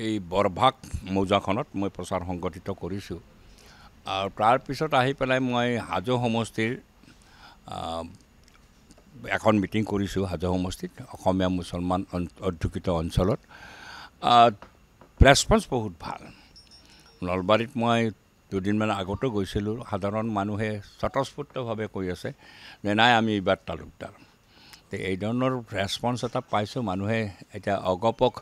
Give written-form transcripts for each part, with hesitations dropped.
এই বৰভাগ মৌজাখনত মই প্ৰচাৰ সংগঠিত কৰিছোঁ আৰু তাৰ পিছত আহি পেলাই মই হাজো সমষ্টিৰ এখন মিটিং কৰিছোঁ হাজো সমষ্টিত অসমীয়া মুছলমান অধ্যুষিত অঞ্চলত ৰেছপন্স বহুত ভাল নলবাৰীত মই দুদিনমান আগতো গৈছিলোঁ সাধাৰণ মানুহে স্বতঃস্ফূৰ্তভাৱে কৈ আছে যে নাই আমি এইবাৰ তালুকদাৰ এই ধৰণৰ ৰেছপন্স এটা পাইছোঁ মানুহে এতিয়া অগপক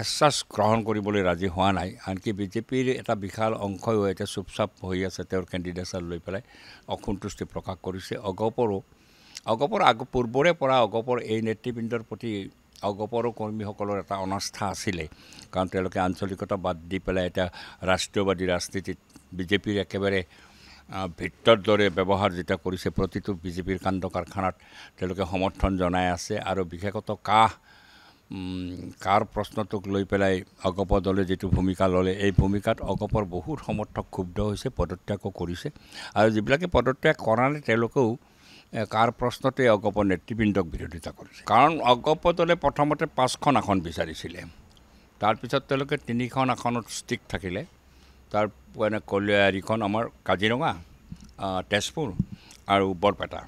এছাছ গ্ৰহণ কৰিবলৈ ৰাজি হোৱা নাই আনকি বিজেপিৰ এটা বিশাল অংশও এতিয়া চুপচাপ হৈ আছে তেওঁৰ কেণ্ডিডেটছৰ লৈ পেলাই অসন্তুষ্টি প্ৰকাশ কৰিছে অগপৰ পূৰ্বৰে পৰা অগপৰ এই নেতৃবৃন্দৰ প্ৰতি অগপৰো কৰ্মীসকলৰ এটা অনাস্থা আছিলে কাৰণ তেওঁলোকে আঞ্চলিকতা বাদ দি পেলাই এতিয়া ৰাষ্ট্ৰীয়বাদী ৰাজনীতিত বিজেপিৰ একেবাৰে ভিত্তৰ দৰে ব্যৱহাৰ যেতিয়া কৰিছে প্ৰতিটো বিজেপিৰ কাণ্ড কাৰখানাত তেওঁলোকে সমৰ্থন জনাই আছে আৰু বিশেষত কাৰ প্ৰশ্নটোক লৈ পেলাই অগপ দলে যিটো ভূমিকা ল'লে এই ভূমিকাত অগপৰ বহুত সমৰ্থক ক্ষুব্ধ হৈছে পদত্যাগো কৰিছে আৰু যিবিলাকে পদত্যাগ কৰা নাই তেওঁলোকেও কাৰ প্ৰশ্নতে অগপৰ নেতৃবৃন্দক বিৰোধিতা কৰিছে কাৰণ অগপ দলে প্ৰথমতে 5খন আসন বিচাৰিছিলে তাৰপিছত তেওঁলোকে 3খন আসনত ষ্টিক থাকিলে তাৰ মানে কলিয়াৰীখন আমাৰ কাজিৰঙা তেজপুৰ আৰু বৰপেটা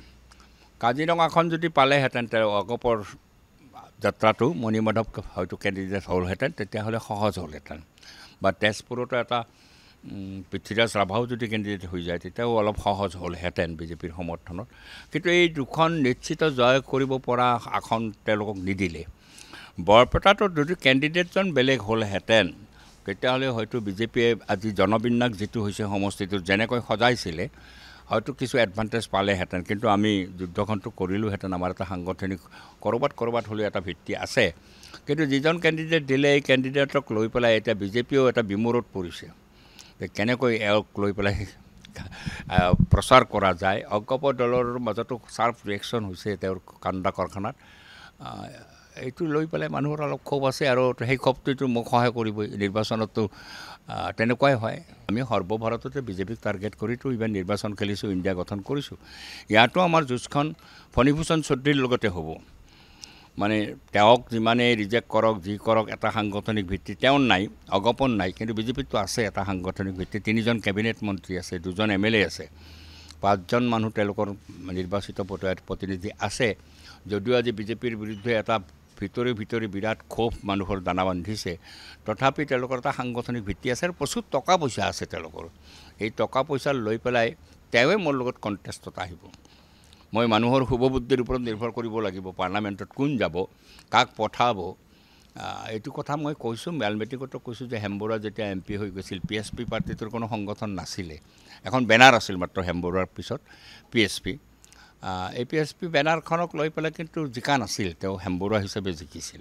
কাজিৰঙাখন যদি পালেহেঁতেন তেওঁ অগপৰ যাত্ৰাটো মণিমাধৱ হয়তো কেণ্ডিডেট হ'লহেঁতেন তেতিয়াহ'লে সহজ হ'লহেঁতেন বা তেজপুৰতো এটা পৃথ্বীৰাজ ৰাভাও যদি কেণ্ডিডেট হৈ যায় তেতিয়াও অলপ সহজ হ'লহেঁতেন বিজেপিৰ সমৰ্থনত কিন্তু এই দুখন নিশ্চিত জয় কৰিব পৰা আসন তেওঁলোকক নিদিলে বৰপেটাতো যদি কেণ্ডিডেটজন বেলেগ হ'লহেঁতেন তেতিয়াহ'লে হয়তো বিজেপিয়ে আজি জনবিন্যাস যিটো হৈছে সমষ্টিটোত যেনেকৈ সজাইছিলে হয়তো কিছু এডভান্টেজ পালেহেঁতেন কিন্তু আমি যুদ্ধখনটো কৰিলোহেঁতেন আমাৰ এটা সাংগঠনিক ক'ৰবাত হ'লেও এটা ভিত্তি আছে কিন্তু যিজন কেণ্ডিডেট দিলে এই কেণ্ডিডেটক লৈ পেলাই এতিয়া বিজেপিও এটা বিমূৰত পৰিছে কেনেকৈ এওঁক লৈ পেলাই প্ৰচাৰ কৰা যায় অগপ দলৰ মাজতো চাৰ্প ৰিয়েকশ্যন হৈছে তেওঁৰ কাণ্ডা কাৰখানাত এইটো লৈ পেলাই মানুহৰ অলপ ক্ষোভ আছে আৰু সেই ক্ষোভটোতো মোক সহায় কৰিবই নিৰ্বাচনতো তেনেকুৱাই হয় আমি সৰ্বভাৰততে বিজেপিক টাৰ্গেট কৰিতো ইভেন নিৰ্বাচন খেলিছোঁ ইণ্ডিয়া গঠন কৰিছোঁ ইয়াতো আমাৰ যুঁজখন ফণীভূষণ চৌধুৰীৰ লগতে হ'ব মানে তেওঁক যিমানেই ৰিজেক্ট কৰক যি কৰক এটা সাংগঠনিক ভিত্তি তেওঁৰ নাই অগপন নাই কিন্তু বিজেপিতো আছে এটা সাংগঠনিক ভিত্তি 3জন কেবিনেট মন্ত্ৰী আছে 2জন MLA আছে 5জন মানুহ তেওঁলোকৰ নিৰ্বাচিত প্ৰতিনিধি আছে যদিও আজি বিজেপিৰ বিৰুদ্ধে এটা ভিতৰি বিৰাট ক্ষোভ মানুহৰ দানা বান্ধিছে তথাপি তেওঁলোকৰ এটা সাংগঠনিক ভিত্তি আছে আৰু প্ৰচুৰ টকা পইচা আছে তেওঁলোকৰ এই টকা পইচা লৈ পেলাই তেওঁৱে মোৰ লগত কণ্টেষ্টত আহিব মই মানুহৰ শুভবুদ্ধিৰ ওপৰত নিৰ্ভৰ কৰিব লাগিব পাৰ্লামেণ্টত কোন যাব কাক পঠাব এইটো কথা মই কৈছোঁ মেলমেটিকতো কৈছোঁ যে হেমবৰুৱা যেতিয়া MP হৈ গৈছিল PSP পাৰ্টিটোৰ কোনো সংগঠন নাছিলে এখন বেনাৰ আছিল মাত্ৰ হেমবৰুৱাৰ পিছত PSP এই PSP বেনাৰখনক লৈ পেলাই কিন্তু জিকা নাছিল তেওঁ হেমবৰুৱা হিচাপে জিকিছিল